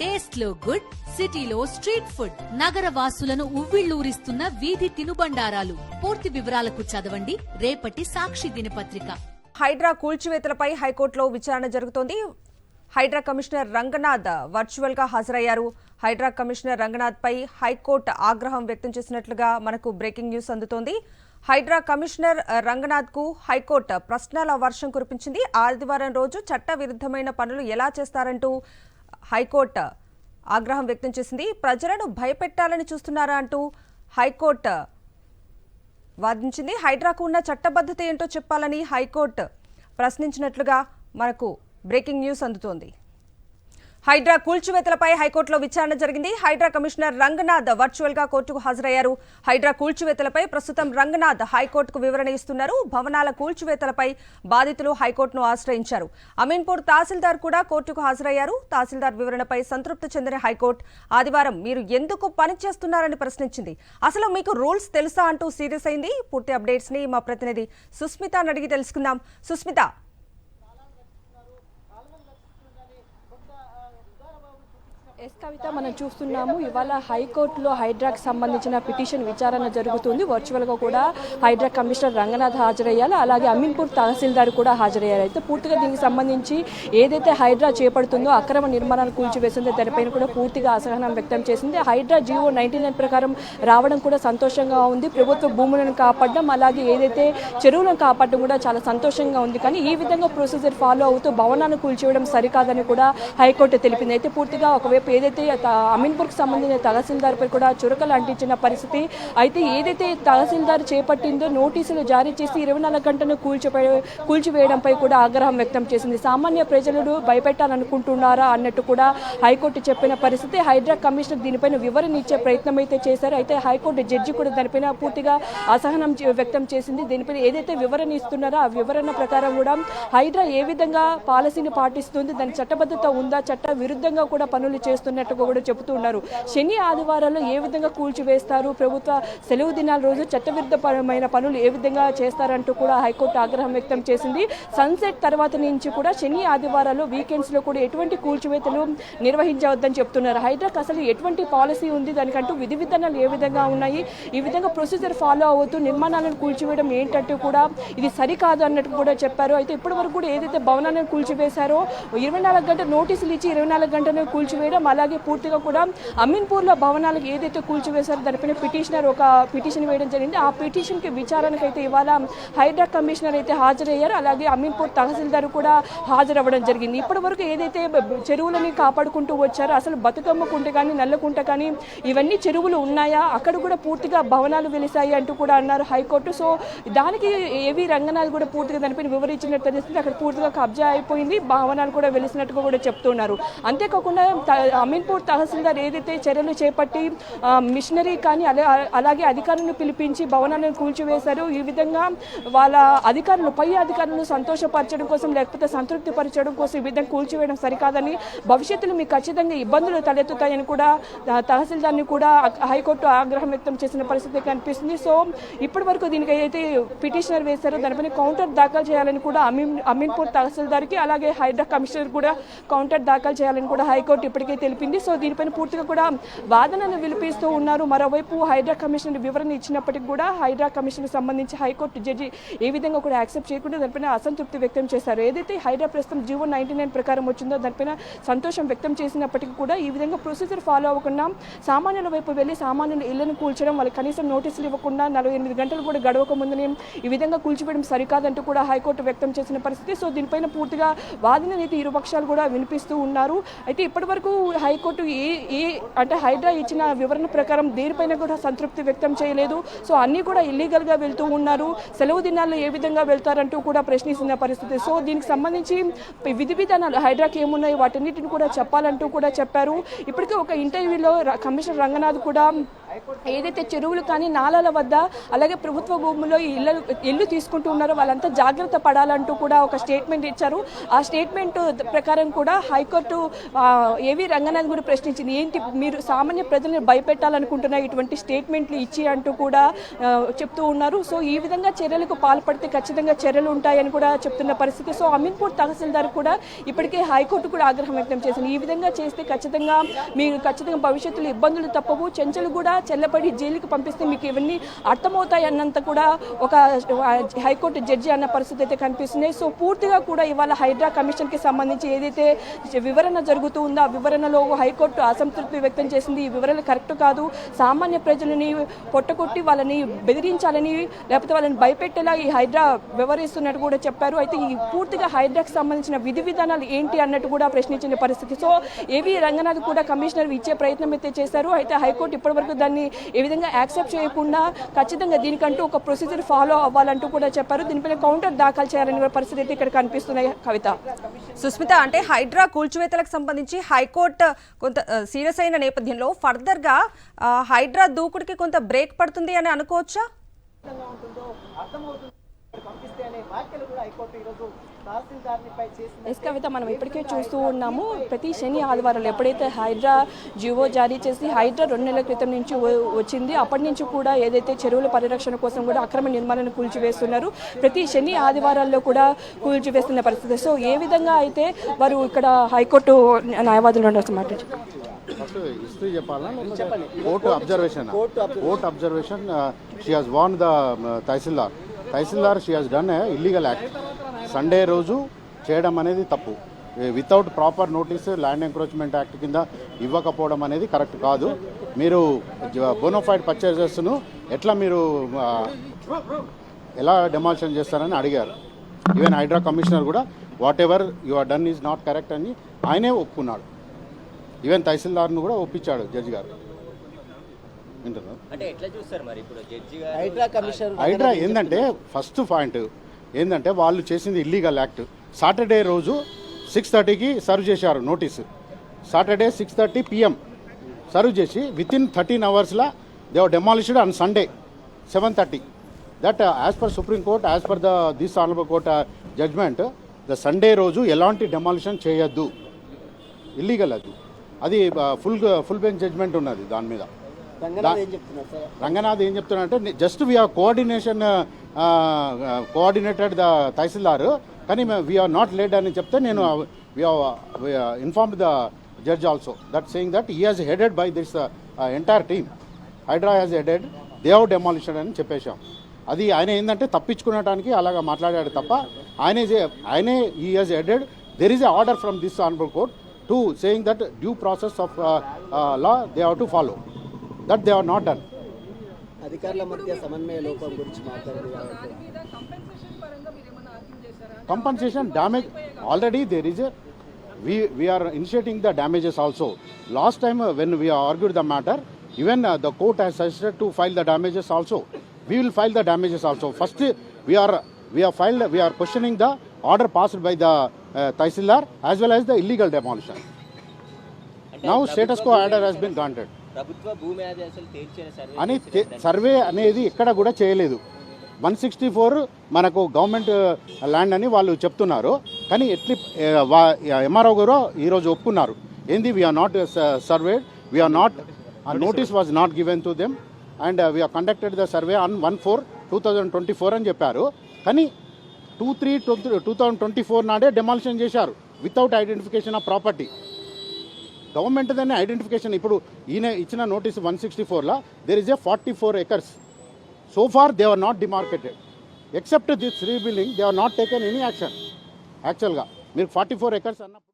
Taste లో good, సిటీలో street food, నగర వాసులను ఉవ్విళ్లూరిస్తున్న వీధి తినుబండారాలు. పూర్తి వివరాలకు చదవండి రేపటి సాక్షి దినపత్రిక. హైడ్రా కూల్చివేతలపై హైకోర్టులో విచారణ జరుగుతోంది. హైడ్రా కమిషనర్ రంగనాథ్ వర్చువల్ గా హాజరయ్యారు. హైడ్రా కమిషనర్ రంగనాథ్ పై హైకోర్టు ఆగ్రహం వ్యక్తం చేసినట్లుగా మనకు బ్రేకింగ్ న్యూస్ అందుతోంది. హైడ్రా కమిషనర్ రంగనాథ్ కు హైకోర్టు ప్రశ్నల వర్షం కురిపించింది. ఆదివారం రోజు చట్ట విరుద్ధమైన పనులు ఎలా చేస్తారంటూ హైకోర్టు ఆగ్రహం వ్యక్తం చేసింది. ప్రజలను భయపెట్టాలని చూస్తున్నారా అంటూ హైకోర్టు వాదించింది. హైడ్రాకు ఉన్న చట్టబద్ధత ఏంటో చెప్పాలని హైకోర్టు ప్రశ్నించినట్లుగా మనకు బ్రేకింగ్ న్యూస్ అందుతోంది. హైడ్రా కూల్చివేతలపై హైకోర్టులో విచారణ జరిగింది. హైడ్రా కమిషనర్ రంగనాథ్ వర్చువల్ గా కోర్టుకు హాజరయ్యారు. హైడ్రా కూల్చివేతలపై ప్రస్తుతం రంగనాథ్ హైకోర్టుకు వివరణ ఇస్తున్నారు. భవనాల కూల్చివేతలపై బాధితులు హైకోర్టును ఆశ్రయించారు. అమీన్పూర్ తహసీల్దార్ కూడా కోర్టుకు హాజరయ్యారు. తహసీల్దార్ వివరణపై సంతృప్తి చెందిన హైకోర్టు ఆదివారం మీరు ఎందుకు పని చేస్తున్నారని ప్రశ్నించింది. అసలు మీకు రూల్స్ తెలుసా అంటూ సీరియస్ అయింది. పూర్తి అప్డేట్స్ ని మా ప్రతినిధి సుస్మిత అడిగి తెలుసుకుందాం. సుస్మిత, కవిత, మనం చూస్తున్నాము ఇవాళ హైకోర్టులో హైడ్రాకి సంబంధించిన పిటిషన్ విచారణ జరుగుతుంది. వర్చువల్గా కూడా హైడ్రా కమిషనర్ రంగనాథ్ హాజరయ్యారు. అలాగే అమీన్పూర్ తహసీల్దార్ కూడా హాజరయ్యారు. అయితే పూర్తిగా దీనికి సంబంధించి ఏదైతే హైడ్రా చేపడుతుందో అక్రమ నిర్మాణాలు కూల్చివేసిందో దానిపైన కూడా పూర్తిగా అసహనం వ్యక్తం చేసింది. హైడ్రా జీవో 99 ప్రకారం రావడం కూడా సంతోషంగా ఉంది. ప్రభుత్వ భూములను కాపాడడం, అలాగే ఏదైతే చెరువులను కాపాడడం కూడా చాలా సంతోషంగా ఉంది. కానీ ఈ విధంగా ప్రొసీజర్ ఫాలో అవుతూ భవనాలను కూల్చివేయడం సరికాదని కూడా హైకోర్టు తెలిపింది. అయితే పూర్తిగా ఒకవైపు ఏదైతే అమీన్పూర్కి సంబంధించిన తహసీల్దార్పై కూడా చురకలు అంటించిన పరిస్థితి. అయితే ఏదైతే తహసీల్దార్ చేపట్టిందో నోటీసులు జారీ చేసి 24 గంటలు కూల్చివేయడంపై కూడా ఆగ్రహం వ్యక్తం చేసింది. సామాన్య ప్రజలను భయపెట్టాలనుకుంటున్నారా అన్నట్టు కూడా హైకోర్టు చెప్పిన పరిస్థితి. హైడ్రా కమిషనర్ దీనిపైన వివరణ ఇచ్చే ప్రయత్నం అయితే చేశారు. అయితే హైకోర్టు జడ్జి కూడా దానిపైన పూర్తిగా అసహనం వ్యక్తం చేసింది. దీనిపైన ఏదైతే వివరణ ఇస్తున్నారో ఆ వివరణ ప్రకారం కూడా హైడ్రా ఏ విధంగా పాలసీని పాటిస్తుంది, దాని చట్టబద్ధత ఉందా, చట్ట విరుద్ధంగా కూడా పనులు చేస్తున్నట్టు కూడా చెబుతున్నారు. శని ఆదివారాల్లో ఏ విధంగా కూల్చివేస్తారు, ప్రభుత్వ సెలవు దినాల రోజు చట్టవిరుద్ధమైన పనులు ఏ విధంగా చేస్తారంటూ కూడా హైకోర్టు ఆగ్రహం వ్యక్తం చేసింది. సన్సెట్ తర్వాత నుంచి కూడా శని ఆదివారాల్లో వీకెండ్స్ లో కూడా ఎటువంటి కూల్చివేతలు నిర్వహించవద్దని చెప్తున్నారు. హైడ్రాక్ అసలు ఎటువంటి పాలసీ ఉంది, దానికంటూ విధి విధానాలు ఏ విధంగా ఉన్నాయి, ఈ విధంగా ప్రొసీజర్ ఫాలో అవుతూ నిర్మాణాలను కూల్చివేయడం ఏంటంటూ కూడా ఇది సరికాదు అన్నట్టు కూడా చెప్పారు. అయితే ఇప్పటి వరకు కూడా ఏదైతే భవనాలను కూల్చివేశారో 24 గంటల నోటీసులు ఇచ్చి 24 గంటలను కూల్చివేయడం, అలాగే పూర్తిగా కూడా అమీన్పూర్లో భవనాలకు ఏదైతే కూల్చివేశారో దానిపైన పిటిషనర్ ఒక పిటిషన్ వేయడం జరిగింది. ఆ పిటిషన్కి విచారణకైతే ఇవాళ హైడ్రా కమిషనర్ అయితే హాజరయ్యారు. అలాగే అమీన్పూర్ తహసీల్దార్ కూడా హాజరవ్వడం జరిగింది. ఇప్పటి వరకు ఏదైతే చెరువులని కాపాడుకుంటూ వచ్చారో అసలు బతుకమ్మ కుంట కానీ నల్లకుంట కానీ ఇవన్నీ చెరువులు ఉన్నాయా, అక్కడ కూడా పూర్తిగా భవనాలు వెలిసాయి అంటూ కూడా అన్నారు హైకోర్టు. సో దానికి ఏవి రంగనాథ్ కూడా పూర్తిగా దానిపైన వివరించినట్టు తెలుస్తుంది. అక్కడ పూర్తిగా కబ్జా అయిపోయింది, భవనాలు కూడా వెలిసినట్టుగా కూడా చెప్తున్నారు. అంతేకాకుండా అమీన్పూర్ తహసీల్దార్ ఏదైతే చర్యలు చేపట్టి మిషనరీ కానీ అలాగే అధికారులను పిలిపించి భవనాలను కూల్చివేశారు. ఈ విధంగా వాళ్ళ అధికారులు పై అధికారులను సంతోషపరచడం కోసం లేకపోతే సంతృప్తి పరచడం కోసం ఈ విధంగా కూల్చివేయడం సరికాదని, భవిష్యత్తులో మీకు ఖచ్చితంగా ఇబ్బందులు తలెత్తుతాయని కూడా తహసీల్దార్ని కూడా హైకోర్టు ఆగ్రహం వ్యక్తం చేసిన పరిస్థితి కనిపిస్తుంది. సో ఇప్పటి వరకు దీనికి ఏదైతే పిటిషనర్ వేశారో దానిపైన కౌంటర్ దాఖలు చేయాలని కూడా అమీన్పూర్ తహసీల్దార్కి అలాగే హైడ్రా కమిషనర్ కూడా కౌంటర్ దాఖలు చేయాలని కూడా హైకోర్టు ఇప్పటికే తెలిపింది. సో దీనిపైన పూర్తిగా కూడా వాదనను వినిపిస్తూ ఉన్నారు. మరోవైపు హైడ్రా కమిషన్ వివరణ ఇచ్చినప్పటికీ కూడా హైడ్రా కమిషన్ సంబంధించి హైకోర్టు జడ్జి ఏ విధంగా కూడా యాక్సెప్ట్ చేయకుండా దానిపైన అసంతృప్తి వ్యక్తం చేశారు. ఏదైతే హైడ్రా ప్రస్తుతం జీవో 99 ప్రకారం వచ్చిందో దానిపైన సంతోషం వ్యక్తం చేసినప్పటికీ కూడా ఈ విధంగా ప్రొసీజర్ ఫాలో అవ్వకుండా సామాన్యుల వైపు వెళ్ళి సామాన్యుల ఇళ్లను కూల్చడం, వాళ్ళకి కనీసం నోటీసులు ఇవ్వకుండా 48 గంటలు కూడా గడవక ముందునే ఈ విధంగా కూల్చివేయడం సరికాదంటూ కూడా హైకోర్టు వ్యక్తం చేసిన పరిస్థితి. సో దీనిపైన పూర్తిగా వాదననైతే ఇరు పక్షాలు కూడా వినిపిస్తూ ఉన్నారు. అయితే ఇప్పటి వరకు హైకోర్టు అంటే హైడ్రా ఇచ్చిన వివరణ ప్రకారం దేనిపైన కూడా సంతృప్తి వ్యక్తం చేయలేదు. సో అన్నీ కూడా ఇల్లీగల్గా వెళ్తూ ఉన్నారు, సెలవు దినాల్లో ఏ విధంగా వెళ్తారంటూ కూడా ప్రశ్నిస్తున్న పరిస్థితి. సో దీనికి సంబంధించి విధి విధానాలు హైడ్రాకి ఏమున్నాయి వాటన్నిటిని కూడా చెప్పాలంటూ కూడా చెప్పారు. ఇప్పటికే ఒక ఇంటర్వ్యూలో కమిషనర్ రంగనాథ్ కూడా ఏదైతే చెరువులు కానీ నాలాల వద్ద అలాగే ప్రభుత్వ భూముల్లో ఇల్లు తీసుకుంటూ ఉన్నారో వాళ్ళంతా జాగ్రత్త పడాలంటూ కూడా ఒక స్టేట్మెంట్ ఇచ్చారు. ఆ స్టేట్మెంట్ ప్రకారం కూడా హైకోర్టు ఏవి రంగనాథ్ కూడా ప్రశ్నించింది, ఏంటి మీరు సామాన్య ప్రజలను భయపెట్టాలనుకుంటున్న ఇటువంటి స్టేట్మెంట్లు ఇచ్చి అంటూ కూడా చెప్తూ ఉన్నారు. సో ఈ విధంగా చర్యలకు పాల్పడితే ఖచ్చితంగా చర్యలు ఉంటాయని కూడా చెప్తున్న పరిస్థితి. సో అమీన్పూర్ తహసీల్దార్ కూడా ఇప్పటికే హైకోర్టు కూడా ఆగ్రహం వ్యక్తం చేసింది. ఈ విధంగా చేస్తే ఖచ్చితంగా మీరు భవిష్యత్తులో ఇబ్బందులు తప్పవు, చెంచలు కూడా చెల్లపడి జైలుకి పంపిస్తే మీకు ఇవన్నీ అర్థమవుతాయి అన్నంత కూడా ఒక హైకోర్టు జడ్జి అన్న పరిస్థితి అయితే కనిపిస్తుంది. సో పూర్తిగా కూడా ఇవాళ హైడ్రా కమిషన్కి సంబంధించి ఏదైతే వివరణ జరుగుతూ ఉందో ఆ వివరణలో హైకోర్టు అసంతృప్తి వ్యక్తం చేసింది. ఈ వివరణ కరెక్ట్ కాదు, సామాన్య ప్రజలని పొట్టకొట్టి వాళ్ళని బెదిరించాలని లేకపోతే వాళ్ళని భయపెట్టేలా ఈ హైడ్రా వ్యవహరిస్తున్నట్టు కూడా చెప్పారు. అయితే ఈ పూర్తిగా హైడ్రాకి సంబంధించిన విధి విధానాలు ఏంటి అన్నట్టు కూడా ప్రశ్నించిన పరిస్థితి. సో ఏవి రంగనాథ్ కూడా కమిషనర్ ఇచ్చే ప్రయత్నం అయితే చేశారు. అయితే హైకోర్టు ఇప్పటివరకు దాన్ని ఏ విధంగా యాక్సెప్ట్ చేయకుండా ఖచ్చితంగా దీనికంటూ ఒక ప్రొసీజర్ ఫాలో అవ్వాలంటూ కూడా చెప్పారు. దీనిపైన కౌంటర్ దాఖలు చేయాలనే పరిస్థితి అయితే ఇక్కడ కనిపిస్తున్నాయి. కవిత, సుస్మిత, అంటే హైడ్రా కూల్చివేతలకు సంబంధించి హైకోర్టు కొంత సీరియస్ అయిన నేపథ్యంలో ఫర్దర్ గా హైడ్రా దూకుడికి కొంత బ్రేక్ పడుతుంది అని అనుకోవచ్చా? ఎస్ కవిత, మనం ఇప్పటికే చూస్తూ ఉన్నాము. ప్రతి శని ఆదివారాలు ఎప్పుడైతే హైడ్రా జీవో జారీ చేసి హైడ్రా 2 నెలల క్రితం నుంచి వచ్చింది, అప్పటి నుంచి కూడా ఏదైతే చెరువుల పరిరక్షణ కోసం కూడా అక్రమ నిర్మాణాలను కూల్చివేస్తున్నారు. ప్రతి శని ఆదివారాల్లో కూడా కూల్చివేస్తున్న పరిస్థితి. సో ఏ విధంగా అయితే వారు ఇక్కడ హైకోర్టు న్యాయవాదులు మాట హిస్టరీ చెప్పాలా? Court observation she has warned the tahsildar she has done illegal act. Sunday రోజు చేయడం అనేది తప్పు. Without proper notice land encroachment act కింద ఇవ్వకపోవడం అనేది కరెక్ట్ కాదు. మీరు బోనోఫైడ్ పర్చేజెస్ను ఎట్లా మీరు ఎలా డెమాలిషన్ చేస్తారని అడిగారు. ఈవెన్ హైడ్రా కమిషనర్ కూడా whatever you are done is not correct అని ఆయనే ఒప్పుకున్నాడు. ఈవెన్ తహసీల్దార్ను కూడా ఒప్పించాడు జడ్జి గారు. హైడ్రా ఏంటంటే ఫస్ట్ పాయింట్ ఏంటంటే వాళ్ళు చేసింది ఇల్లీగల్ యాక్ట్. సాటర్డే రోజు 6:30కి సర్వ్ చేశారు నోటీసు. సాటర్డే 6:30 PM సర్వ్ చేసి వితిన్ 13 అవర్స్లో they are demolished on Sunday 7:30. That as per supreme court, as per this honourable court judgement, the Sunday రోజు ఎలాంటి డెమాలిషన్ చేయొద్దు, ఇల్లీగల్ అది ఫుల్ బెంచ్ జడ్జ్మెంట్ ఉన్నది దాని మీద. రంగనాథ్ ఏం చెప్తున్నారంటే just we are coordinated the tahsildar, కానీ వీఆర్ నాట్ లెడ్ అని చెప్తే నేను informed the judge also that saying that he has headed by this entire team. HYDRAA has headed, they have demolition అని చెప్పేశాం. అది ఆయన ఏంటంటే తప్పించుకునడానికి అలాగా మాట్లాడాడు తప్ప ఆయనే he has headed. There is a order from this honourable court to saying that due process of law they have to follow. That they are not done. అధికారుల మధ్య సమన్వయ లోపం గురించి మాట్లాడారు. Compensation damage already there is a we are initiating the damages also. Last time when we argued the matter, even the court has suggested to file the damages also. We will file the damages also. First we are questioning the order passed by the Tahsildar as well as the illegal demolition. Now status quo order has been granted. అని survey అనేది ఎక్కడ కూడా చేయలేదు. 164 మనకు government land అని వాళ్ళు చెప్తున్నారు, కానీ ఎంఆర్ఓ గారు ఈరోజు ఒప్పుకున్నారు. ఏంది we are not served, we are not notice was not given to them and we are conducted the survey on 1/4/2024 అని చెప్పారు. కానీ 2/3/2024 నాడే డెమాలిషన్ చేశారు without identification of property. Government దాన్ని ఐడెంటిఫికేషన్ ఇప్పుడు ఈయన ఇచ్చిన నోటీస్ 164లో there is a 44 acres. So far they are not demarcated except this rebuilding. They are not taken any action. యాక్చువల్గా మీరు 44 acres అన్నప్పుడు